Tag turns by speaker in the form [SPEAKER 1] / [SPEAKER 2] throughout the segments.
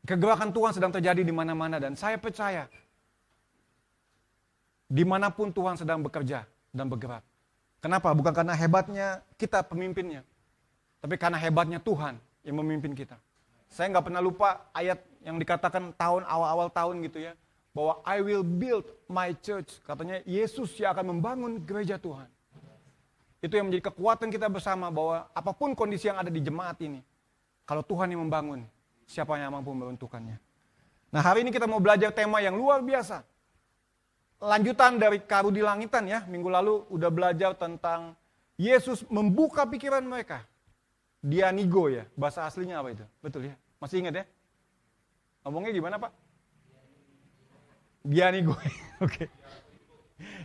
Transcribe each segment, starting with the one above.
[SPEAKER 1] Kegerakan Tuhan sedang terjadi di mana-mana dan saya percaya dimanapun Tuhan sedang bekerja dan bergerak. Kenapa? Bukan karena hebatnya kita pemimpinnya, tapi karena hebatnya Tuhan yang memimpin kita. Saya nggak pernah lupa ayat yang dikatakan tahun awal-awal tahun gitu ya, bahwa I will build my church. Katanya Yesus yang akan membangun gereja Tuhan. Itu yang menjadi kekuatan kita bersama bahwa apapun kondisi yang ada di jemaat ini, kalau Tuhan yang membangun, siapa yang mampu meruntuhkannya. Nah, hari ini kita mau belajar tema yang luar biasa. Lanjutan dari Karu di Langitan ya, minggu lalu udah belajar tentang Yesus membuka pikiran mereka. Dianigo ya, bahasa aslinya apa itu? Betul ya? Masih ingat ya? Ngomongnya gimana Pak? Dianigo, oke.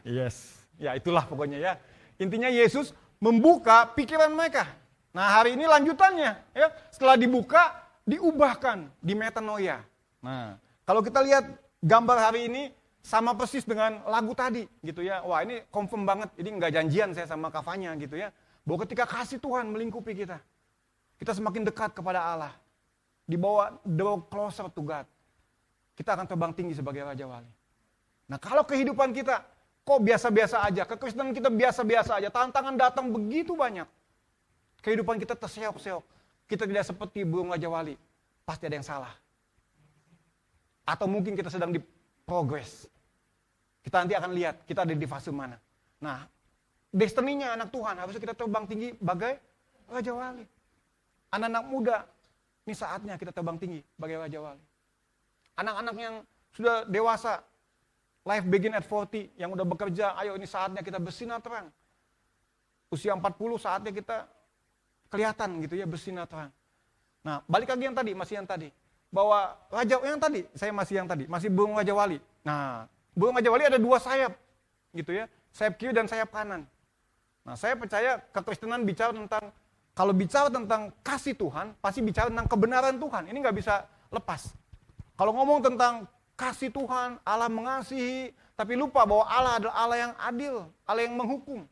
[SPEAKER 1] Yes, ya itulah pokoknya ya. Intinya Yesus membuka pikiran mereka. Nah hari ini lanjutannya ya, setelah dibuka, diubahkan di metanoia. Nah kalau kita lihat gambar hari ini, sama persis dengan lagu tadi gitu ya. Wah ini confirm banget, ini nggak janjian saya sama Kavanya gitu ya. Bahwa ketika kasih Tuhan melingkupi kita, kita semakin dekat kepada Allah. Dibawa draw closer to God. Kita akan terbang tinggi sebagai Raja Wali. Nah kalau kehidupan kita kok biasa-biasa aja, kekristenan kita biasa-biasa aja, tantangan datang begitu banyak. Kehidupan kita terseok-seok. Kita tidak seperti burung Raja Wali. Pasti ada yang salah. Atau mungkin kita sedang di progress. Kita nanti akan lihat kita ada di fase mana. Nah, destininya anak Tuhan harusnya kita terbang tinggi bagai Raja Wali. Anak-anak muda, ini saatnya kita terbang tinggi bagai Raja Wali. Anak-anak yang sudah dewasa, life begin at 40, yang udah bekerja, ayo ini saatnya kita bersinar terang. Usia 40 saatnya kita kelihatan gitu ya, bersinar terang. Nah, balik lagi yang tadi, masih yang tadi. Bahwa raja yang tadi, saya masih yang tadi, masih burung Raja Wali. Nah, burung Raja Wali ada dua sayap, gitu ya, sayap kiri dan sayap kanan. Nah, saya percaya kekristenan bicara tentang, kalau bicara tentang kasih Tuhan, pasti bicara tentang kebenaran Tuhan. Ini nggak bisa lepas. Kalau ngomong tentang kasih Tuhan, Allah mengasihi, tapi lupa bahwa Allah adalah Allah yang adil, Allah yang menghukum.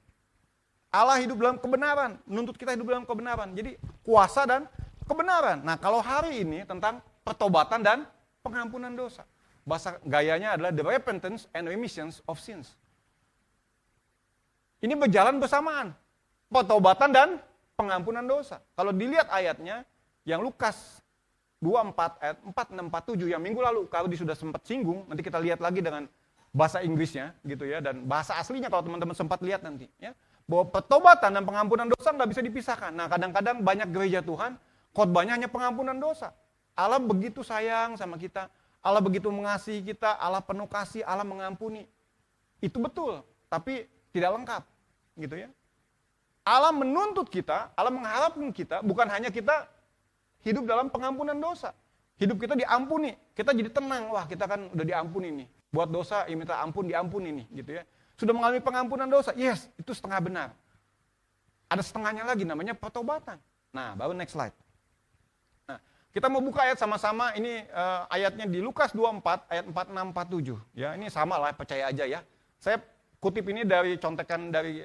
[SPEAKER 1] Allah hidup dalam kebenaran, menuntut kita hidup dalam kebenaran. Jadi kuasa dan kebenaran. Nah, kalau hari ini tentang pertobatan dan pengampunan dosa. Bahasa gayanya adalah the repentance and remissions of sins. Ini berjalan bersamaan. Pertobatan dan pengampunan dosa. Kalau dilihat ayatnya, yang Lukas 24 ayat 4, 6, 4, 7 yang minggu lalu, kalau sudah sempat singgung, nanti kita lihat lagi dengan bahasa Inggrisnya gitu ya, dan bahasa aslinya kalau teman-teman sempat lihat nanti. Ya, bahwa pertobatan dan pengampunan dosa nggak bisa dipisahkan. Nah kadang-kadang banyak gereja Tuhan, khotbahnya hanya pengampunan dosa. Allah begitu sayang sama kita, Allah begitu mengasihi kita, Allah penuh kasih, Allah mengampuni. Itu betul, tapi tidak lengkap, gitu ya. Allah menuntut kita, Allah mengharapkan kita, bukan hanya kita hidup dalam pengampunan dosa. Hidup kita diampuni, kita jadi tenang, wah kita kan udah diampuni nih. Buat dosa, ya minta ampun, diampuni nih, gitu ya. Sudah mengalami pengampunan dosa, yes, itu setengah benar. Ada setengahnya lagi, namanya pertobatan. Nah, baru next slide. Kita mau buka ayat sama-sama, ini ayatnya di Lukas 24, ayat 46, 47. Ya, ini sama lah, percaya aja ya. Saya kutip ini dari contekan dari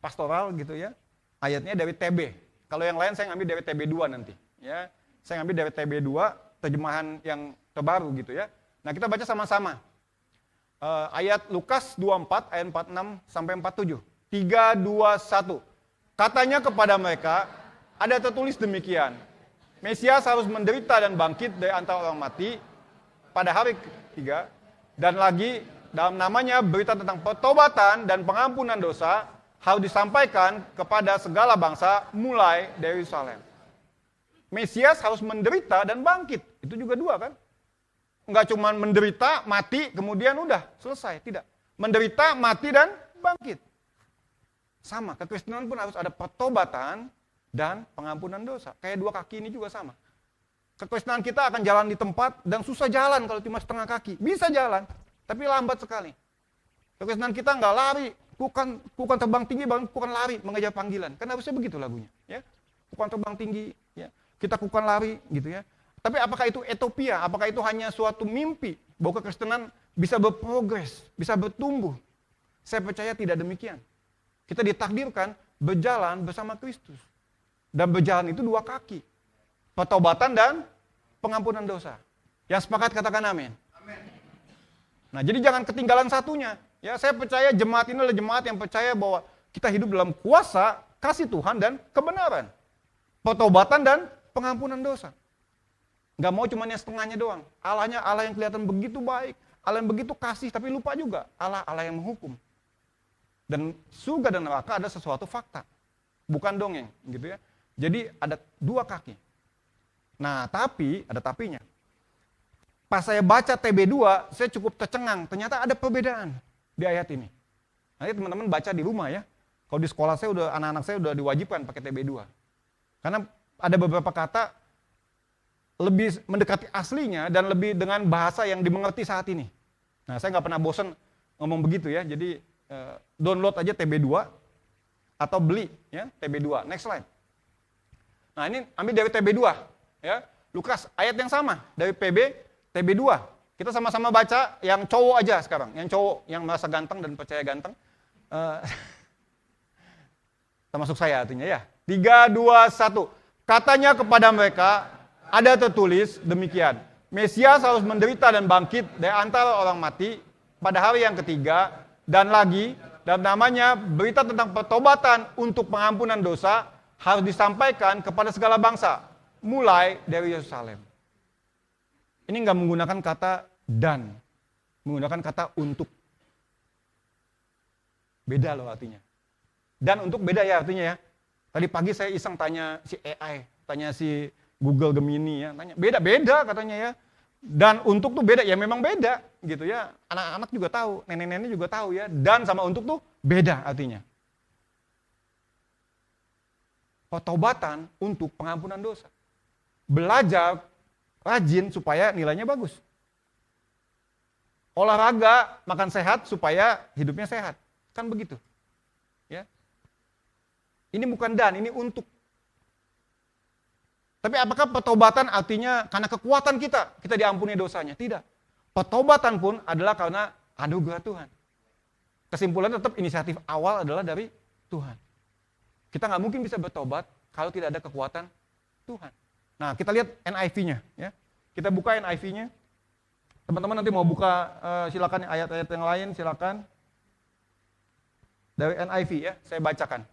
[SPEAKER 1] pastoral gitu ya. Ayatnya dari TB. Kalau yang lain saya ngambil dari TB2 nanti. Ya, saya ngambil dari TB2, terjemahan yang terbaru gitu ya. Nah kita baca sama-sama. Ayat Lukas 24, ayat 46 sampai 47. 3, 2, 1. Katanya kepada mereka, ada tertulis demikian. Mesias harus menderita dan bangkit dari antara orang mati pada hari ketiga. Dan lagi dalam namanya berita tentang pertobatan dan pengampunan dosa harus disampaikan kepada segala bangsa mulai dari Yerusalem. Mesias harus menderita dan bangkit. Itu juga dua kan? Enggak cuma menderita, mati, kemudian udah selesai. Tidak. Menderita, mati, dan bangkit. Sama, kekristenan pun harus ada pertobatan dan pengampunan dosa. Kayak dua kaki ini juga sama. Kekristenan kita akan jalan di tempat dan susah jalan kalau cuma setengah kaki. Bisa jalan, tapi lambat sekali. Kekristenan kita nggak lari, bukan terbang tinggi, bukan lari mengejar panggilan. Kan harusnya begitu lagunya. Ya? Bukan terbang tinggi, ya. Kita bukan lari gitu ya. Tapi apakah itu utopia? Apakah itu hanya suatu mimpi bahwa kekristenan bisa berprogres, bisa bertumbuh? Saya percaya tidak demikian. Kita ditakdirkan berjalan bersama Kristus. Dan berjalan itu dua kaki. Pertobatan dan pengampunan dosa. Yang sepakat katakan amin. Nah, jadi jangan ketinggalan satunya. Ya, saya percaya jemaat ini adalah jemaat yang percaya bahwa kita hidup dalam kuasa kasih Tuhan dan kebenaran. Pertobatan dan pengampunan dosa. Nggak mau cuma yang setengahnya doang. Allahnya Allah yang kelihatan begitu baik, Allah yang begitu kasih, tapi lupa juga Allah yang menghukum. Dan surga dan neraka ada sesuatu fakta, bukan dongeng, gitu ya. Jadi ada dua kaki. Nah, tapi ada tapinya. Pas saya baca TB2, saya cukup tercengang. Ternyata ada perbedaan di ayat ini. Nanti teman-teman baca di rumah ya. Kalau di sekolah saya anak-anak saya udah diwajibkan pakai TB2. Karena ada beberapa kata lebih mendekati aslinya dan lebih dengan bahasa yang dimengerti saat ini. Nah, saya nggak pernah bosan ngomong begitu ya. Jadi download aja TB2 atau beli ya TB2. Next slide. Nah, ini ambil dari TB2 ya. Lukas ayat yang sama dari TB2. Kita sama-sama baca yang cowok aja sekarang. Yang cowok yang merasa ganteng dan percaya ganteng. Termasuk saya artinya ya. 3, 2, 1. Katanya kepada mereka, ada tertulis demikian. Mesias harus menderita dan bangkit dari antara orang mati pada hari yang ketiga. Dan lagi, dalam namanya berita tentang pertobatan untuk pengampunan dosa harus disampaikan kepada segala bangsa. Mulai dari Yerusalem. Ini nggak menggunakan kata dan. Menggunakan kata untuk. Beda loh artinya. Dan untuk beda ya artinya ya. Tadi pagi saya iseng tanya si AI, tanya si Google Gemini ya, tanya beda-beda katanya ya. Dan untuk tuh beda, ya memang beda gitu ya. Anak-anak juga tahu, nenek-nenek juga tahu ya. Dan sama untuk tuh beda artinya. Pertobatan untuk pengampunan dosa. Belajar rajin supaya nilainya bagus. Olahraga, makan sehat supaya hidupnya sehat. Kan begitu. Ya. Ini bukan dan, ini untuk. Tapi apakah pertobatan artinya karena kekuatan kita diampuni dosanya? Tidak. Pertobatan pun adalah karena anugerah Tuhan. Kesimpulan tetap inisiatif awal adalah dari Tuhan. Kita nggak mungkin bisa bertobat kalau tidak ada kekuatan Tuhan. Nah, kita lihat NIV-nya. Ya. Kita buka NIV-nya. Teman-teman nanti mau buka, silakan ayat-ayat yang lain, silakan. Dari NIV ya, saya bacakan.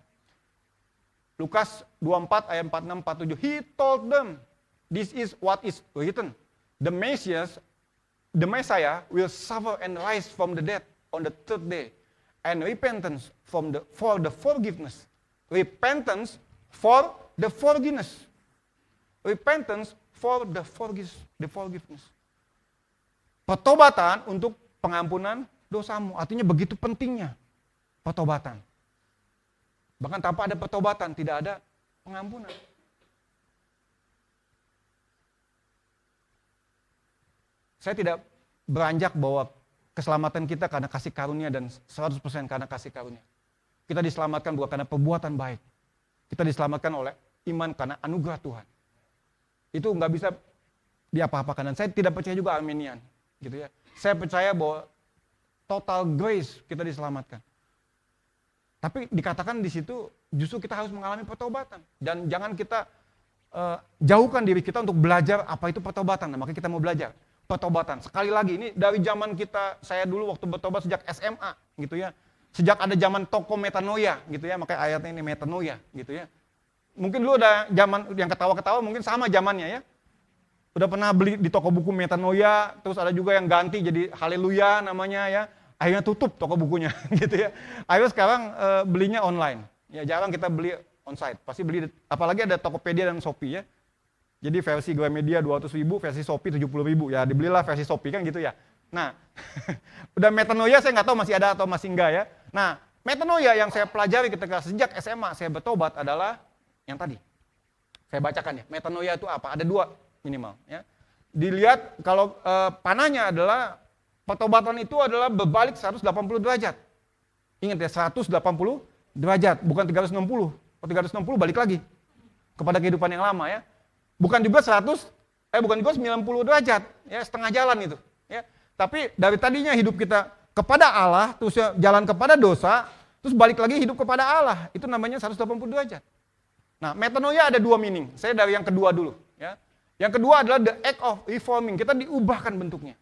[SPEAKER 1] Lukas 24 ayat 46 47. He told them, this is what is written. The Messiah will suffer and rise from the dead on the third day. And repentance for the forgiveness. Repentance for the forgiveness. Repentance for the forgiveness. Pertobatan untuk pengampunan dosamu. Artinya begitu pentingnya pertobatan. Bahkan tanpa ada pertobatan, tidak ada pengampunan. Saya tidak beranjak bahwa keselamatan kita karena kasih karunia dan 100% karena kasih karunia. Kita diselamatkan bukan karena perbuatan baik. Kita diselamatkan oleh iman karena anugerah Tuhan. Itu nggak bisa diapa-apakan. Dan saya tidak percaya juga Arminian. Gitu ya. Saya percaya bahwa total grace kita diselamatkan. Tapi dikatakan di situ justru kita harus mengalami pertobatan. Dan jangan kita jauhkan diri kita untuk belajar apa itu pertobatan. Nah, makanya kita mau belajar pertobatan. Sekali lagi ini dari zaman kita, saya dulu waktu bertobat sejak SMA gitu ya. Sejak ada zaman toko metanoia gitu ya, makanya ayatnya ini metanoia gitu ya. Mungkin dulu ada zaman yang ketawa-ketawa mungkin sama zamannya ya. Udah pernah beli di toko buku metanoia, terus ada juga yang ganti jadi haleluya namanya ya. Akhirnya tutup toko bukunya gitu ya. Akhirnya sekarang belinya online. Ya jarang kita beli onsite. Pasti beli, apalagi ada Tokopedia dan Shopee ya. Jadi versi Gramedia 200.000, versi Shopee 70.000. Ya dibelilah versi Shopee kan gitu ya. Nah, udah metanoia saya nggak tahu masih ada atau masih enggak ya. Nah, metanoia yang saya pelajari ketika sejak SMA saya bertobat adalah yang tadi. Saya bacakan ya. Metanoia itu apa? Ada 2 minimal ya. Dilihat kalau panahnya adalah pertobatan itu adalah berbalik 180 derajat. Ingat ya, 180 derajat, bukan 360. Kalau 360 balik lagi kepada kehidupan yang lama ya. Bukan juga 90 derajat, ya setengah jalan itu. Ya. Tapi dari tadinya hidup kita kepada Allah, terus jalan kepada dosa, terus balik lagi hidup kepada Allah. Itu namanya 180 derajat. Nah, metanoia ada 2 meaning. Saya dari yang kedua dulu. Ya. Yang kedua adalah the act of reforming. Kita diubahkan bentuknya.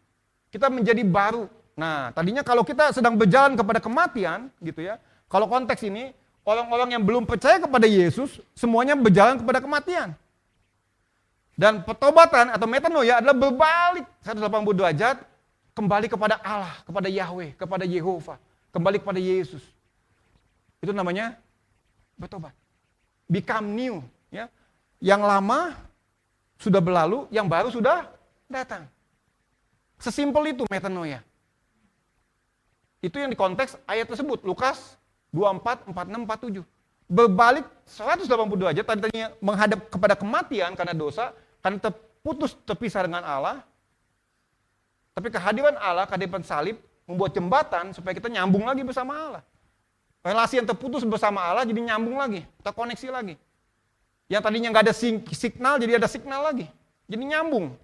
[SPEAKER 1] Kita menjadi baru. Nah, tadinya kalau kita sedang berjalan kepada kematian, gitu ya. Kalau konteks ini, orang-orang yang belum percaya kepada Yesus, semuanya berjalan kepada kematian. Dan pertobatan atau metanoia adalah berbalik 180 derajat, kembali kepada Allah, kepada Yahweh, kepada Yehova, kembali kepada Yesus. Itu namanya bertobat. Become new. Ya. Yang lama sudah berlalu, yang baru sudah datang. Sesimpel itu metanoia. Itu yang di konteks ayat tersebut, Lukas 24, 46, 47. Berbalik 180 derajat, tadinya menghadap kepada kematian karena dosa, karena terpisah dengan Allah. Tapi kehadiran Allah, kehadiran salib, membuat jembatan supaya kita nyambung lagi bersama Allah. Relasi yang terputus bersama Allah jadi nyambung lagi, terkoneksi lagi. Yang tadinya nggak ada signal, jadi ada signal lagi. Jadi nyambung.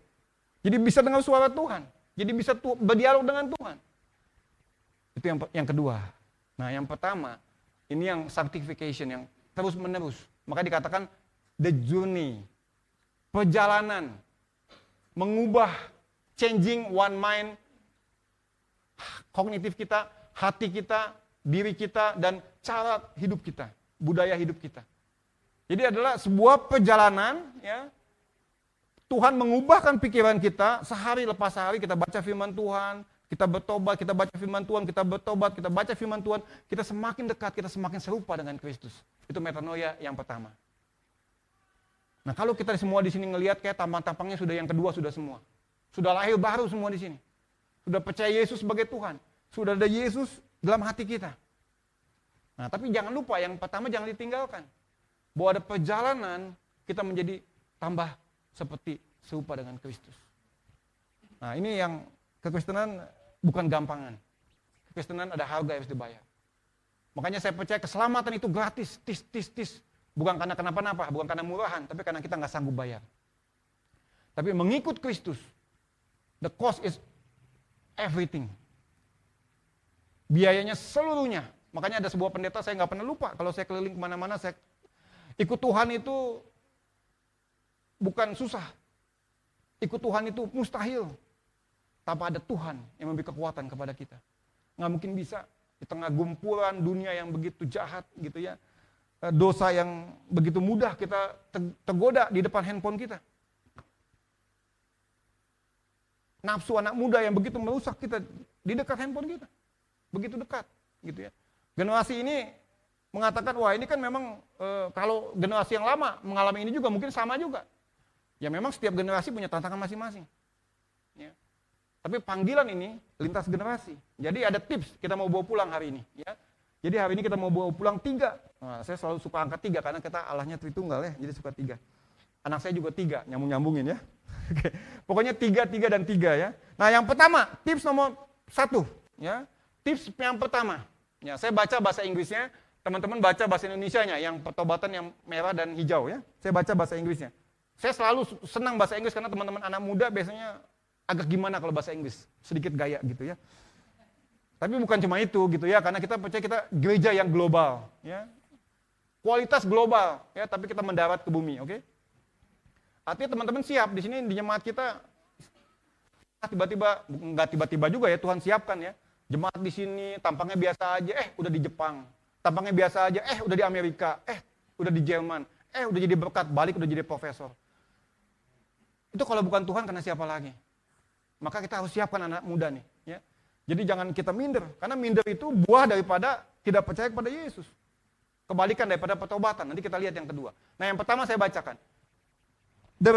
[SPEAKER 1] Jadi bisa dengar suara Tuhan. Jadi bisa berdialog dengan Tuhan. Itu yang kedua. Nah, yang pertama, ini yang sanctification, yang terus menerus. Maka dikatakan the journey, perjalanan, mengubah, changing one mind, kognitif kita, hati kita, diri kita, dan cara hidup kita, budaya hidup kita. Jadi adalah sebuah perjalanan, ya. Tuhan mengubahkan pikiran kita, sehari lepas sehari kita baca firman Tuhan, kita bertobat, kita baca firman Tuhan, kita bertobat, kita baca firman Tuhan, kita semakin dekat, kita semakin serupa dengan Kristus. Itu metanoia yang pertama. Nah, kalau kita semua di sini ngelihat kayak tampang-tampangnya sudah yang kedua sudah semua. Sudah lahir baru semua di sini. Sudah percaya Yesus sebagai Tuhan. Sudah ada Yesus dalam hati kita. Nah, tapi jangan lupa yang pertama jangan ditinggalkan. Bahwa ada perjalanan kita menjadi tambah seperti serupa dengan Kristus. Nah, ini yang kekristenan bukan gampangan. Kekristenan ada harga yang harus dibayar. Makanya saya percaya keselamatan itu gratis, tis. Bukan karena kenapa-napa, bukan karena murahan, tapi karena kita nggak sanggup bayar. Tapi mengikut Kristus, the cost is everything. Biayanya seluruhnya. Makanya ada sebuah pendeta, saya nggak pernah lupa. Kalau saya keliling kemana-mana, saya ikut Tuhan itu bukan susah. Ikut Tuhan itu mustahil. Tanpa ada Tuhan yang memberi kekuatan kepada kita. Nggak mungkin bisa. Di tengah gumpulan dunia yang begitu jahat gitu ya. Dosa yang begitu mudah kita tergoda di depan handphone kita. Nafsu anak muda yang begitu merusak kita di dekat handphone kita. Begitu dekat gitu ya. Generasi ini mengatakan, wah ini kan memang kalau generasi yang lama mengalami ini juga mungkin sama juga. Ya memang setiap generasi punya tantangan masing-masing. Ya. Tapi panggilan ini lintas generasi. Jadi ada tips kita mau bawa pulang hari ini. Ya. Jadi hari ini kita mau bawa pulang 3. Nah, saya selalu suka angka 3 karena kita Allahnya Tritunggal ya, jadi suka 3. Anak saya juga 3, nyambung-nyambungin ya. Pokoknya 3 dan 3 ya. Nah yang pertama, tips nomor 1. Ya. Tips yang pertama. Ya, saya baca bahasa Inggrisnya, teman-teman baca bahasa Indonesianya, yang pertobatan yang merah dan hijau ya. Saya baca bahasa Inggrisnya. Saya selalu senang bahasa Inggris karena teman-teman anak muda biasanya agak gimana kalau bahasa Inggris, sedikit gaya gitu ya. Tapi bukan cuma itu gitu ya, karena kita percaya kita gereja yang global ya. Kualitas global ya, tapi kita mendarat ke bumi, oke? Artinya teman-teman siap di sini di jemaat kita tiba-tiba, enggak tiba-tiba juga ya, Tuhan siapkan ya. Jemaat di sini tampangnya biasa aja, udah di Jepang. Tampangnya biasa aja, udah di Amerika, udah di Jerman, udah jadi berkat, balik udah jadi profesor. Itu kalau bukan Tuhan karena siapa lagi? Maka kita harus siapkan anak muda nih, ya. Jadi jangan kita minder, karena minder itu buah daripada tidak percaya kepada Yesus. Kebalikan daripada pertobatan. Nanti kita lihat yang kedua. Nah, yang pertama saya bacakan. The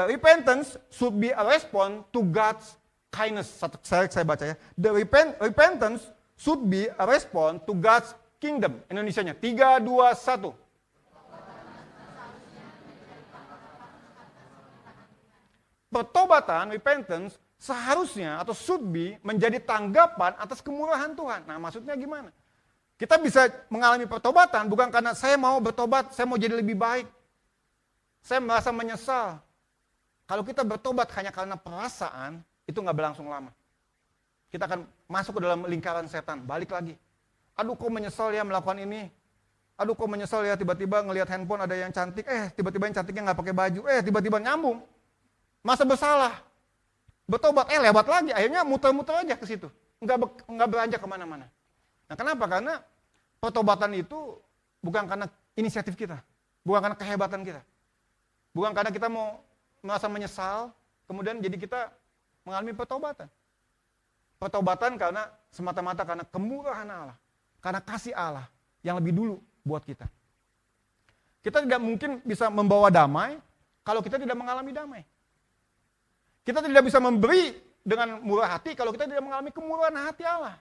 [SPEAKER 1] repentance should be a response to God's kindness. Saya baca ya. The repentance should be a response to God's kingdom. Indonesianya 3, 2, 1. Pertobatan, repentance, seharusnya atau should be menjadi tanggapan atas kemurahan Tuhan. Nah, maksudnya gimana? Kita bisa mengalami pertobatan bukan karena saya mau bertobat, saya mau jadi lebih baik. Saya merasa menyesal. Kalau kita bertobat hanya karena perasaan, itu nggak berlangsung lama. Kita akan masuk ke dalam lingkaran setan, balik lagi. Aduh kok menyesal ya melakukan ini. Aduh kok menyesal ya tiba-tiba ngelihat handphone ada yang cantik, tiba-tiba yang cantiknya nggak pakai baju, tiba-tiba nyambung. Masa bersalah, bertobat, lewat lagi. Akhirnya muter-muter aja ke situ. Nggak beranjak kemana-mana. Nah kenapa? Karena pertobatan itu bukan karena inisiatif kita. Bukan karena kehebatan kita. Bukan karena kita mau merasa menyesal, kemudian jadi kita mengalami pertobatan. Pertobatan karena semata-mata karena kemurahan Allah. Karena kasih Allah yang lebih dulu buat kita. Kita tidak mungkin bisa membawa damai kalau kita tidak mengalami damai. Kita tidak bisa memberi dengan murah hati kalau kita tidak mengalami kemurahan hati Allah.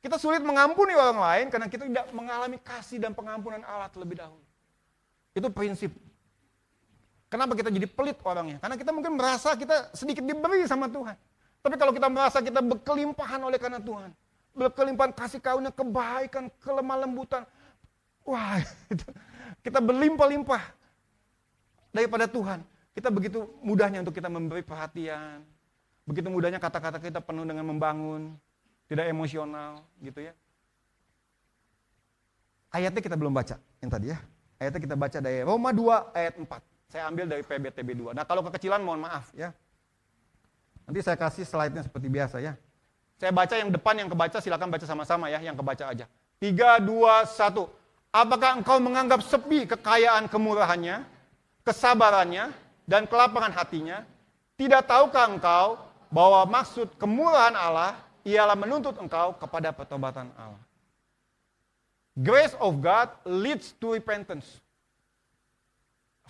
[SPEAKER 1] Kita sulit mengampuni orang lain karena kita tidak mengalami kasih dan pengampunan Allah terlebih dahulu. Itu prinsip. Kenapa kita jadi pelit orangnya? Karena kita mungkin merasa kita sedikit diberi sama Tuhan. Tapi kalau kita merasa kita berkelimpahan oleh karena Tuhan, berkelimpahan kasih karunia, kebaikan, kelemah lembutan, wah, kita berlimpah-limpah daripada Tuhan. Kita begitu mudahnya untuk kita memberi perhatian, begitu mudahnya kata-kata kita penuh dengan membangun, tidak emosional, gitu ya. Ayatnya kita belum baca, yang tadi ya. Ayatnya kita baca dari Roma 2 ayat 4. Saya ambil dari PBTB 2. Nah kalau kekecilan mohon maaf ya. Nanti saya kasih slide-nya seperti biasa ya. Saya baca yang depan, yang kebaca silakan baca sama-sama ya, yang kebaca aja. 3, 2, 1. Apakah engkau menganggap sepi kekayaan kemurahannya, kesabarannya, dan kelapangan hatinya? Tidak tahukah engkau bahwa maksud kemurahan Allah ialah menuntut engkau kepada pertobatan Allah. Grace of God leads to repentance.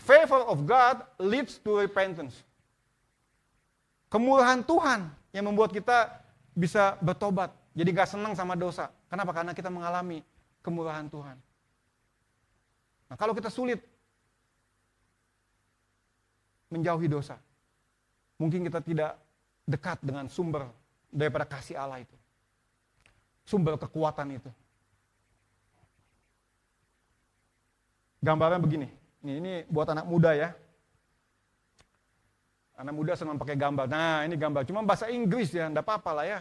[SPEAKER 1] Favor of God leads to repentance. Kemurahan Tuhan yang membuat kita bisa bertobat. Jadi gak senang sama dosa. Kenapa? Karena kita mengalami kemurahan Tuhan. Nah kalau kita sulit menjauhi dosa, mungkin kita tidak dekat dengan sumber daripada kasih Allah itu. Sumber kekuatan itu. Gambarnya begini. Ini buat anak muda ya. Anak muda senang pakai gambar. Nah ini gambar. Cuma bahasa Inggris ya. Enggak apa-apa lah ya.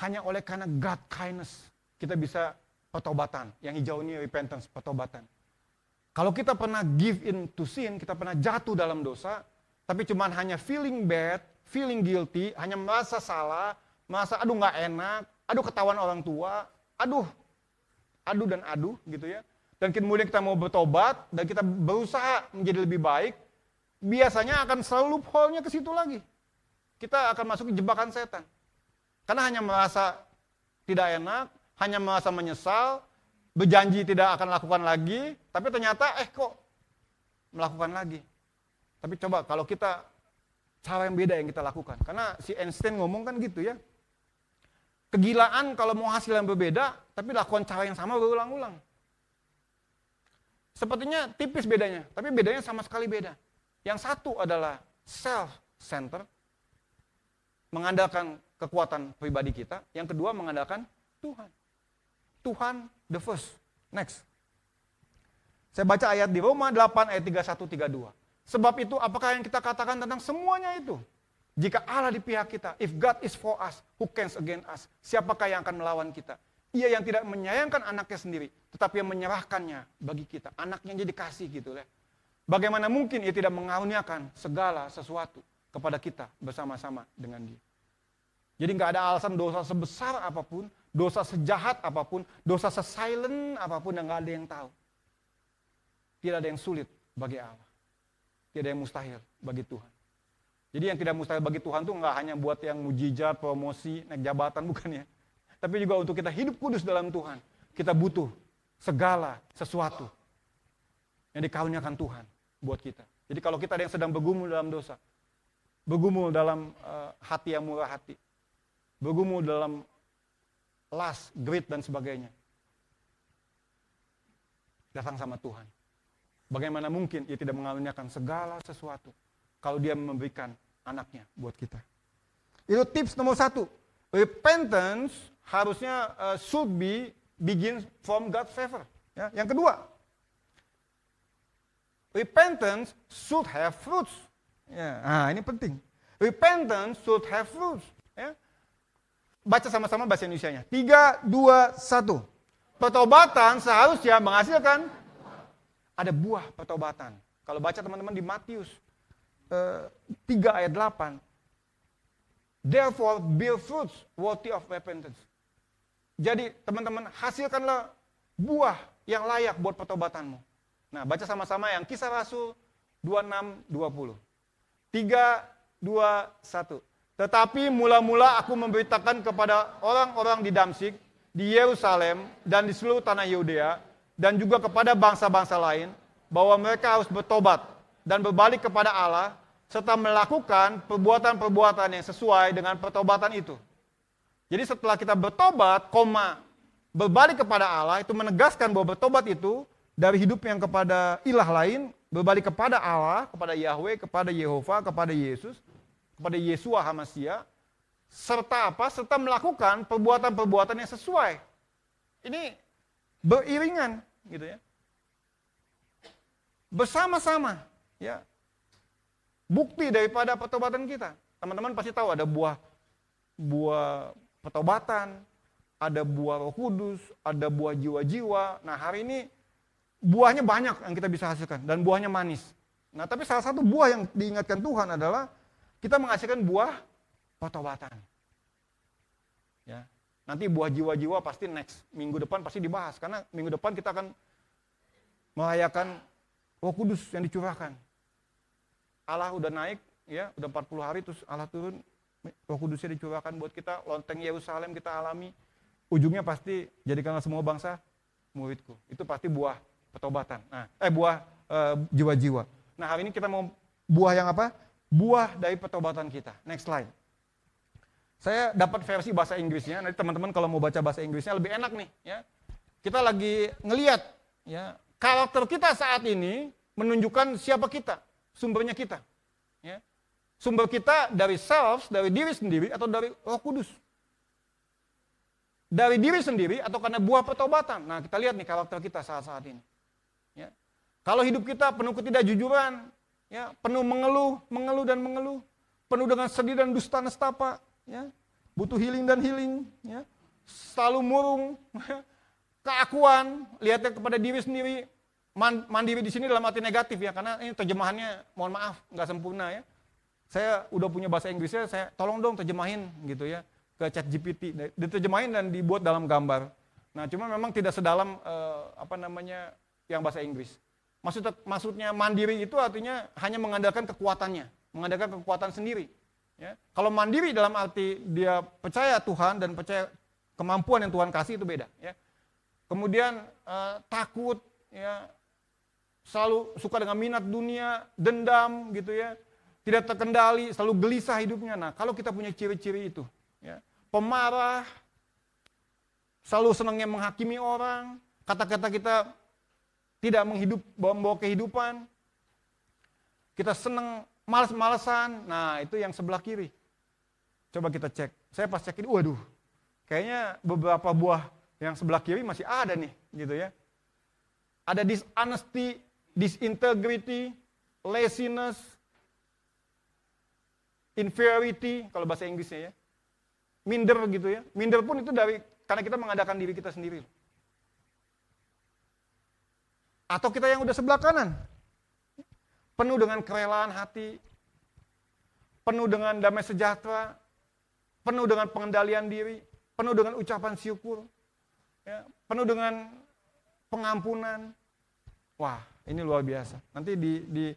[SPEAKER 1] Hanya oleh karena God kindness kita bisa pertobatan. Yang hijau ini repentance, pertobatan. Kalau kita pernah give in to sin, kita pernah jatuh dalam dosa, tapi cuma hanya feeling bad, feeling guilty, hanya merasa salah, merasa aduh nggak enak, aduh ketahuan orang tua, aduh dan aduh gitu ya. Dan kemudian kita mau bertobat dan kita berusaha menjadi lebih baik, biasanya akan selalu loophole-nya ke situ lagi. Kita akan masuk ke jebakan setan. Karena hanya merasa tidak enak, hanya merasa menyesal, berjanji tidak akan lakukan lagi, tapi ternyata kok melakukan lagi. Tapi coba kalau kita cara yang beda yang kita lakukan. Karena si Einstein ngomong kan gitu ya. Kegilaan kalau mau hasil yang berbeda, tapi lakukan cara yang sama berulang-ulang. Sepertinya tipis bedanya, tapi bedanya sama sekali beda. Yang satu adalah self-center, mengandalkan kekuatan pribadi kita. Yang kedua mengandalkan Tuhan. Tuhan the first. Next. Saya baca ayat di Roma 8 ayat 31-32. Sebab itu apakah yang kita katakan tentang semuanya itu? Jika Allah di pihak kita, if God is for us, who can against us? Siapakah yang akan melawan kita? Ia yang tidak menyayangkan anaknya sendiri, tetapi yang menyerahkannya bagi kita. Anaknya jadi kasih gitu ya. Bagaimana mungkin ia tidak mengaruniakan segala sesuatu kepada kita bersama-sama dengan dia. Jadi nggak ada alasan dosa sebesar apapun, dosa sejahat apapun, dosa sesilent apapun yang nggak ada yang tahu. Tidak ada yang sulit bagi Allah. Tidak ada yang mustahil bagi Tuhan. Jadi yang tidak mustahil bagi Tuhan tuh nggak hanya buat yang mujizat, promosi, naik jabatan, bukan ya. Tapi juga untuk kita hidup kudus dalam Tuhan. Kita butuh segala sesuatu yang dikaruniakan Tuhan buat kita. Jadi kalau kita ada yang sedang bergumul dalam dosa, bergumul dalam hati yang murah hati, bergumul dalam lust, greed dan sebagainya, datang sama Tuhan. Bagaimana mungkin ia tidak mengaruniakan segala sesuatu kalau dia memberikan anaknya buat kita. Itu tips nomor 1. Repentance harusnya should be begin from God's favor. Ya. Yang kedua, repentance should have fruits. Ya. Nah, ini penting. Repentance should have fruits. Ya. Baca sama-sama bahasa Indonesianya. 3, 2, 1. Pertobatan seharusnya menghasilkan ada buah pertobatan. Kalau baca teman-teman di Matius 3 ayat 8. Therefore bear fruits worthy of repentance. Jadi teman-teman hasilkanlah buah yang layak buat pertobatanmu. Nah, baca sama-sama yang Kisah Rasul 26-20. 3, 2, 1. Tetapi mula-mula aku memberitakan kepada orang-orang di Damsyik, di Yerusalem, dan di seluruh tanah Yudea, dan juga kepada bangsa-bangsa lain, bahwa mereka harus bertobat dan berbalik kepada Allah, serta melakukan perbuatan-perbuatan yang sesuai dengan pertobatan itu. Jadi setelah kita bertobat, berbalik kepada Allah, itu menegaskan bahwa bertobat itu dari hidup yang kepada ilah lain, berbalik kepada Allah, kepada Yahweh, kepada Yehova, kepada Yesus, kepada Yesua HaMashiach, serta apa? Serta melakukan perbuatan-perbuatan yang sesuai. Ini beriringan, gitu ya. Bersama-sama, ya. Bukti daripada pertobatan kita. Teman-teman pasti tahu ada buah pertobatan, ada buah Roh Kudus, ada buah jiwa-jiwa. Nah, hari ini buahnya banyak yang kita bisa hasilkan dan buahnya manis. Nah, tapi salah satu buah yang diingatkan Tuhan adalah kita menghasilkan buah pertobatan. Ya. Nanti buah jiwa-jiwa pasti next minggu depan pasti dibahas karena minggu depan kita akan merayakan Roh Kudus yang dicurahkan. Allah udah naik, ya, udah 40 hari terus Allah turun, Roh Kudusnya dicurahkan buat kita, lonteng Yerusalem kita alami. Ujungnya pasti jadikanlah semua bangsa muridku. Itu pasti buah pertobatan. Nah, buah jiwa-jiwa. Nah, hari ini kita mau buah yang apa? Buah dari pertobatan kita. Next slide. Saya dapat versi bahasa Inggrisnya. Nanti teman-teman kalau mau baca bahasa Inggrisnya lebih enak nih, ya. Kita lagi ngelihat, ya, karakter kita saat ini menunjukkan siapa kita, sumbernya kita. Ya. Sumber kita dari self, dari diri sendiri atau dari Roh Kudus. Dari diri sendiri atau karena buah pertobatan. Nah, kita lihat nih karakter kita saat-saat ini. Ya. Kalau hidup kita penuh ketidakjujuran, ya, penuh mengeluh dan mengeluh, penuh dengan sedih dan dusta nestapa, ya, butuh healing dan healing, ya, selalu murung, keakuan, lihatnya kepada diri sendiri, mandiri di sini dalam arti negatif ya, karena ini terjemahannya, mohon maaf, nggak sempurna ya. Saya udah punya bahasa Inggrisnya, saya tolong dong terjemahin gitu ya ke ChatGPT, diterjemahin dan dibuat dalam gambar. Nah, cuma memang tidak sedalam yang bahasa Inggris. Maksudnya mandiri itu artinya hanya mengandalkan kekuatannya, mengandalkan kekuatan sendiri. Ya. Kalau mandiri dalam arti dia percaya Tuhan dan percaya kemampuan yang Tuhan kasih itu beda. Ya. Kemudian takut, ya, selalu suka dengan minat dunia, dendam gitu ya, tidak terkendali, selalu gelisah hidupnya. Nah, kalau kita punya ciri-ciri itu, ya, pemarah, selalu senangnya menghakimi orang, kata-kata kita tidak membawa kehidupan, kita senang malas-malesan, nah itu yang sebelah kiri. Coba kita cek. Saya pas cek ini, waduh, kayaknya beberapa buah yang sebelah kiri masih ada nih, gitu ya. Ada dishonesty, disintegrity, laziness, inferiority, kalau bahasa Inggrisnya ya. Minder gitu ya. Minder pun itu karena kita mengadakan diri kita sendiri. Atau kita yang udah sebelah kanan. Penuh dengan kerelaan hati, penuh dengan damai sejahtera, penuh dengan pengendalian diri, penuh dengan ucapan syukur, ya, penuh dengan pengampunan. Wah, ini luar biasa. Nanti di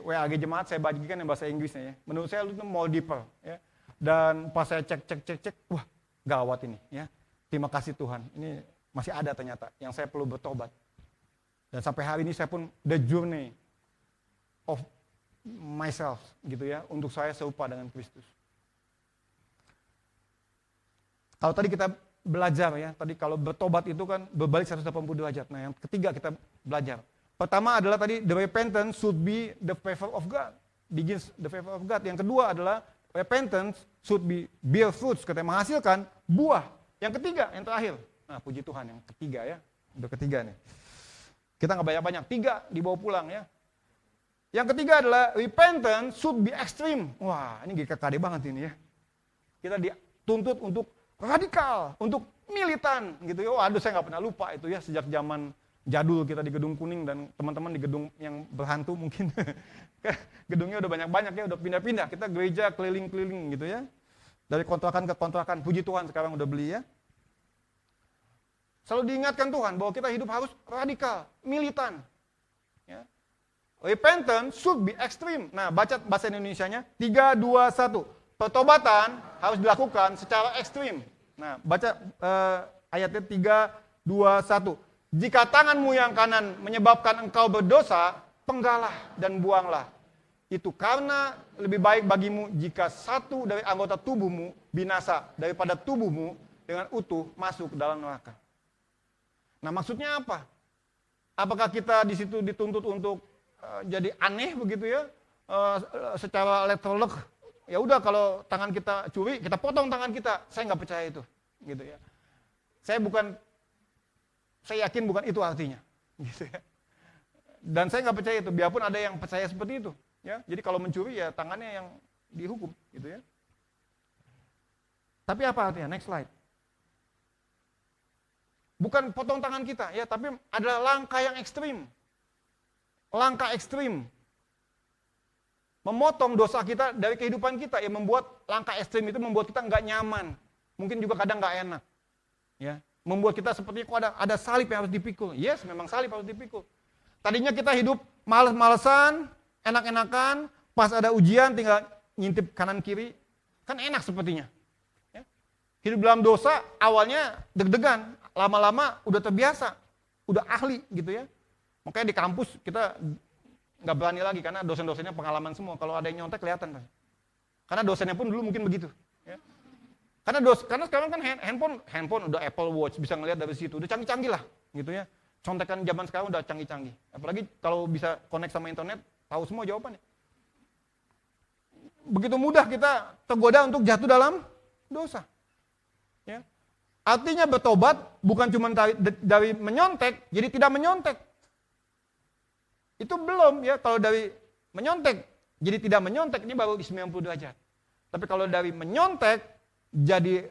[SPEAKER 1] WAG Jemaat saya bagikan yang bahasa Inggrisnya ya. Menurut saya itu more deeper ya. Dan pas saya cek, wah, gawat ini ya. Terima kasih Tuhan. Ini masih ada ternyata yang saya perlu bertobat. Dan sampai hari ini saya pun the journey of myself gitu ya, untuk saya serupa dengan Kristus. Kalau tadi kita belajar ya, tadi kalau bertobat itu kan berbalik 180 derajat. Nah, yang ketiga kita belajar. Pertama adalah tadi the repentance should be the favor of God. Begins the favor of God. Yang kedua adalah repentance should be bear fruits, katanya menghasilkan buah. Yang ketiga, yang terakhir. Nah, puji Tuhan yang ketiga ya. Udah ketiga nih. Kita nggak banyak-banyak, 3 dibawa pulang ya. Yang ketiga adalah repentance should be extreme. Wah, ini GKKD banget ini ya. Kita dituntut untuk radikal, untuk militan gitu ya. Waduh, saya nggak pernah lupa itu ya sejak zaman jadul kita di gedung kuning dan teman-teman di gedung yang berhantu mungkin. Gedungnya udah banyak-banyak ya, udah pindah-pindah. Kita gereja keliling-keliling gitu ya. Dari kontrakan ke kontrakan, puji Tuhan sekarang udah beli ya. Selalu diingatkan Tuhan bahwa kita hidup harus radikal, militan. Ya. Repentance should be extreme. Nah, baca bahasa Indonesianya 3, 2, 1. Pertobatan harus dilakukan secara ekstrim. Nah, baca ayatnya 3, 2, 1. Jika tanganmu yang kanan menyebabkan engkau berdosa, penggalah dan buanglah. Itu karena lebih baik bagimu jika satu dari anggota tubuhmu binasa daripada tubuhmu dengan utuh masuk ke dalam neraka. Nah, maksudnya apa? Apakah kita di situ dituntut untuk jadi aneh begitu ya? Secara elektronik, ya udah kalau tangan kita curi, kita potong tangan kita. Saya nggak percaya itu, gitu ya. Saya yakin bukan itu artinya, gitu ya. Dan saya nggak percaya itu, biarpun ada yang percaya seperti itu, ya. Jadi kalau mencuri ya tangannya yang dihukum, gitu ya. Tapi apa artinya? Next slide. Bukan potong tangan kita, ya, tapi ada langkah yang ekstrim. Langkah ekstrim. Memotong dosa kita dari kehidupan kita, yang membuat langkah ekstrim itu membuat kita nggak nyaman. Mungkin juga kadang nggak enak, ya. Membuat kita seperti kok ada salib yang harus dipikul. Yes, memang salib harus dipikul. Tadinya kita hidup males-malesan, enak-enakan, pas ada ujian tinggal ngintip kanan kiri, kan enak sepertinya. Ya. Hidup dalam dosa awalnya deg-degan, lama-lama udah terbiasa, udah ahli gitu ya. Makanya di kampus kita nggak berani lagi karena dosen-dosennya pengalaman semua. Kalau ada yang nyontek kelihatan kan. Karena dosennya pun dulu mungkin begitu. Ya. Karena sekarang kan handphone udah Apple Watch, bisa ngelihat dari situ, udah canggih-canggih lah, gitu ya. Contekan zaman sekarang udah canggih-canggih. Apalagi kalau bisa connect sama internet, tahu semua jawabannya. Begitu mudah kita tergoda untuk jatuh dalam dosa. Ya. Artinya bertobat bukan cuma dari menyontek, jadi tidak menyontek. Itu belum ya, kalau dari menyontek, jadi tidak menyontek, ini baru di 90 derajat. Tapi kalau dari menyontek, jadi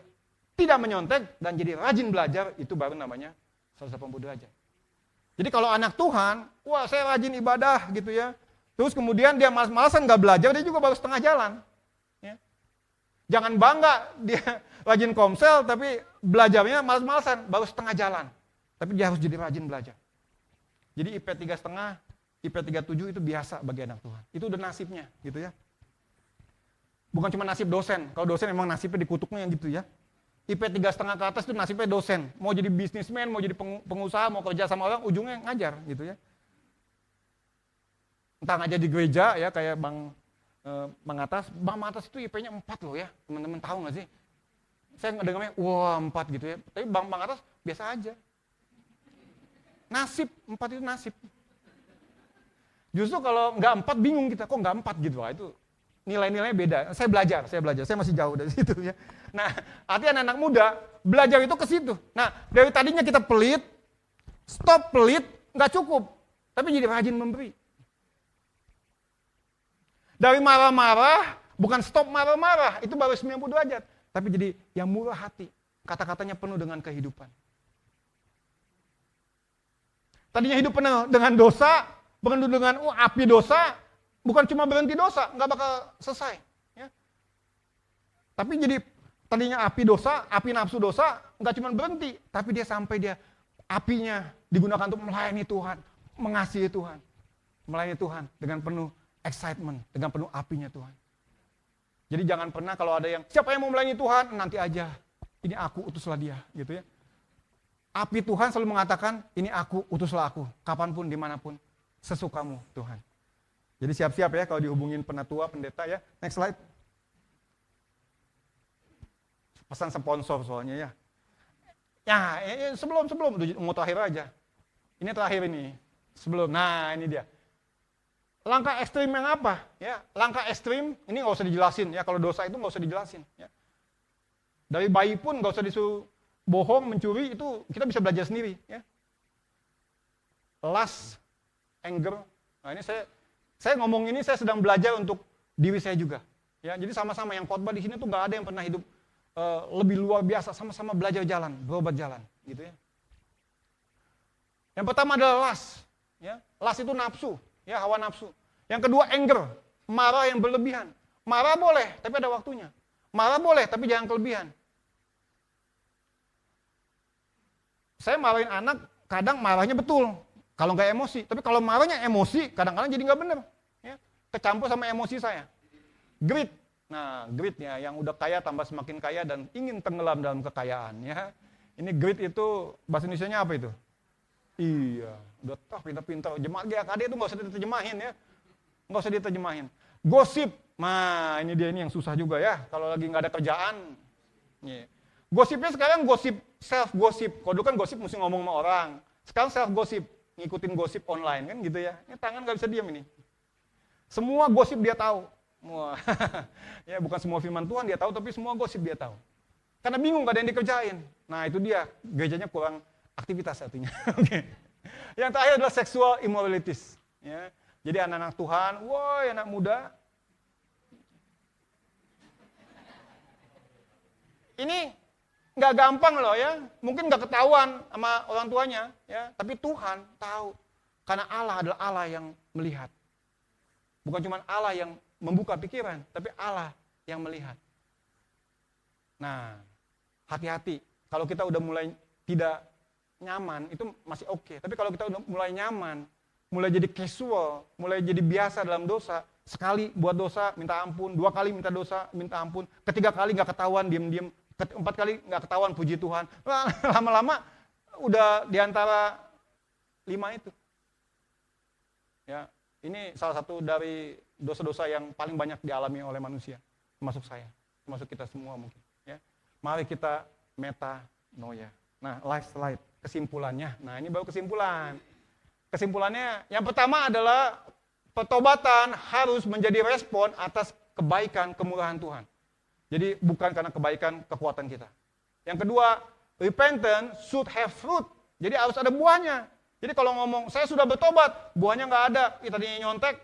[SPEAKER 1] tidak menyontek dan jadi rajin belajar, itu baru namanya 180 derajat. Jadi kalau anak Tuhan, wah saya rajin ibadah gitu ya, terus kemudian dia malas-malasan nggak belajar, dia juga baru setengah jalan. Ya. Jangan bangga dia rajin komsel, tapi belajarnya malas-malasan, baru setengah jalan. Tapi dia harus jadi rajin belajar. Jadi IP 3,5, IP 37 itu biasa bagi anak Tuhan. Itu udah nasibnya gitu ya. Bukan cuma nasib dosen. Kalau dosen memang nasibnya dikutuknya gitu ya. IP 3,5 ke atas itu nasibnya dosen. Mau jadi bisnismen, mau jadi pengusaha, mau kerja sama orang, ujungnya ngajar gitu ya. Entah ngajar di gereja ya, kayak Bang Atas. Bang Atas itu IP-nya 4 loh ya. Teman-teman tahu nggak sih? Saya ngedengarnya, wah 4 gitu ya. Tapi Bang Atas biasa aja. Nasib, 4 itu nasib. Justru kalau nggak 4 bingung kita, kok nggak 4 gitu. Wah itu nilai-nilainya beda. Saya belajar, saya masih jauh dari situ ya. Nah, artinya anak-anak muda belajar itu ke situ. Nah, dari tadinya kita pelit, stop pelit, nggak cukup, tapi jadi rajin memberi. Dari marah-marah, bukan stop marah-marah, itu baru 90 derajat, tapi jadi yang murah hati. Kata-katanya penuh dengan kehidupan. Tadinya hidup penuh dengan dosa, penuh dengan api dosa. Bukan cuma berhenti dosa, nggak bakal selesai. Ya. Tapi jadi tadinya api dosa, api nafsu dosa, nggak cuma berhenti, tapi dia sampai dia apinya digunakan untuk melayani Tuhan, mengasihi Tuhan, melayani Tuhan dengan penuh excitement, dengan penuh apinya Tuhan. Jadi jangan pernah kalau ada yang siapa yang mau melayani Tuhan, nanti aja, ini aku utuslah dia, gitu ya. Api Tuhan selalu mengatakan, ini aku utuslah aku, kapanpun, dimanapun, sesukamu Tuhan. Jadi siap-siap ya kalau dihubungin penatua, pendeta ya. Next slide. Pesan sponsor soalnya ya. Ya, sebelum mau terakhir aja. Ini terakhir ini. Sebelum. Nah, ini dia. Langkah ekstrim yang apa? Ya, langkah ekstrim ini nggak usah dijelasin ya. Kalau dosa itu nggak usah dijelasin. Ya. Dari bayi pun nggak usah disuruh bohong, mencuri itu kita bisa belajar sendiri. Ya. Lust, anger. Nah ini saya ngomong ini saya sedang belajar untuk diri saya juga. Ya, jadi sama-sama yang khotbah di sini tuh nggak ada yang pernah hidup lebih luar biasa, sama-sama belajar jalan, berobat jalan, gitu ya. Yang pertama adalah lust. Ya. Lust itu nafsu, ya, hawa nafsu. Yang kedua anger, marah yang berlebihan. Marah boleh, tapi ada waktunya. Marah boleh, tapi jangan kelebihan. Saya marahin anak, kadang marahnya betul, kalau nggak emosi. Tapi kalau marahnya emosi, kadang-kadang jadi nggak benar. Ya. Kecampur sama emosi saya. Greed. Nah, greed ya, yang udah kaya tambah semakin kaya dan ingin tenggelam dalam kekayaan. Ya. Ini greed itu, bahasa Indonesianya apa itu? Iya, udah pintar-pintar. Jemaat GKD itu nggak usah diterjemahin ya. Nggak usah diterjemahin. Gosip. Nah, ini dia ini yang susah juga ya. Kalau lagi nggak ada kerjaan. Yeah. Gosipnya sekarang gosip, self-gosip. Kalau dulu kan gosip mesti ngomong sama orang. Sekarang self-gosip. Ngikutin gosip online kan gitu ya. Ini tangan nggak bisa diam ini. Semua gosip dia tahu. Wah. Ya, bukan semua firman Tuhan dia tahu, tapi semua gosip dia tahu. Karena bingung gak ada yang dikerjain. Nah itu dia, gerejanya kurang aktivitas artinya. Oke. Yang terakhir adalah sexual immoralities. Ya. Jadi anak-anak Tuhan, woi anak muda. Ini nggak gampang loh ya, mungkin nggak ketahuan sama orang tuanya, ya. Tapi Tuhan tahu, karena Allah adalah Allah yang melihat. Bukan cuma Allah yang membuka pikiran, tapi Allah yang melihat. Nah, hati-hati. Kalau kita udah mulai tidak nyaman, itu masih oke. Tapi kalau kita udah mulai nyaman, mulai jadi casual, mulai jadi biasa dalam dosa, sekali buat dosa, minta ampun, 2 kali minta dosa, minta ampun, ketiga kali nggak ketahuan, diem-diem, 4 kali nggak ketahuan, puji Tuhan. Lama-lama udah diantara 5 itu. Ya, ini salah satu dari dosa-dosa yang paling banyak dialami oleh manusia, termasuk saya, termasuk kita semua mungkin. Ya. Mari kita metanoia. Nah, life slide, kesimpulannya. Nah, ini baru kesimpulan. Kesimpulannya, yang pertama adalah pertobatan harus menjadi respon atas kebaikan, kemurahan Tuhan. Jadi bukan karena kebaikan, kekuatan kita. Yang kedua, repentance should have fruit. Jadi harus ada buahnya. Jadi kalau ngomong, saya sudah bertobat, buahnya nggak ada. Tadinya nyontek,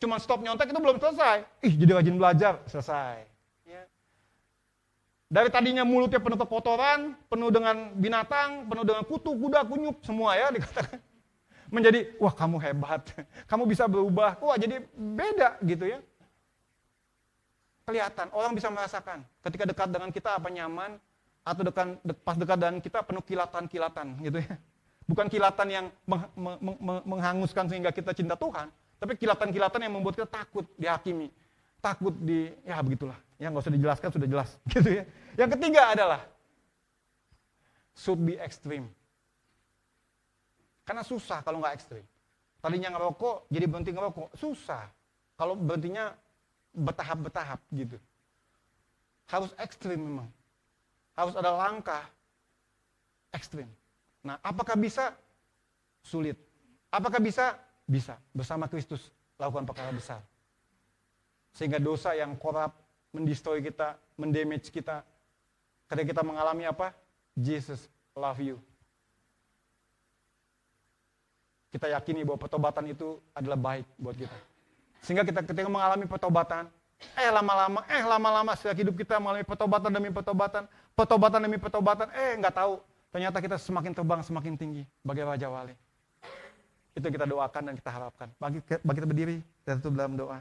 [SPEAKER 1] cuma stop nyontek itu belum selesai. Jadi rajin belajar, selesai. Ya. Dari tadinya mulutnya penuh kekotoran, penuh dengan binatang, penuh dengan kutu, kuda, kunyuk, semua ya dikatakan. Menjadi, wah kamu hebat, kamu bisa berubah. Wah jadi beda gitu ya. Kelihatan, orang bisa merasakan. Ketika dekat dengan kita apa nyaman, atau pas dekat dengan kita penuh kilatan-kilatan gitu ya. Bukan kilatan yang menghanguskan sehingga kita cinta Tuhan, tapi kilatan-kilatan yang membuat kita takut dihakimi. Takut ya begitulah. Ya nggak usah dijelaskan, sudah jelas. Gitu ya. Yang ketiga adalah, should be extreme. Karena susah kalau nggak ekstrim. Tadinya ngerokok, jadi berhenti ngerokok. Susah. Kalau berhentinya bertahap-bertahap gitu. Harus ekstrim memang. Harus ada langkah ekstrim. Nah, apakah bisa? Sulit. Apakah bisa? Bisa. Bersama Kristus lakukan perkara besar. Sehingga dosa yang korup, mendestroy kita, mendamage kita. Ketika kita mengalami apa? Jesus love you. Kita yakini bahwa pertobatan itu adalah baik buat kita. Sehingga kita ketika mengalami pertobatan, lama-lama setelah hidup kita mengalami pertobatan demi pertobatan, nggak tahu. Ternyata kita semakin terbang, semakin tinggi bagai Raja Wali. Itu kita doakan dan kita harapkan. Bagi kita berdiri, kita tutup dalam doa.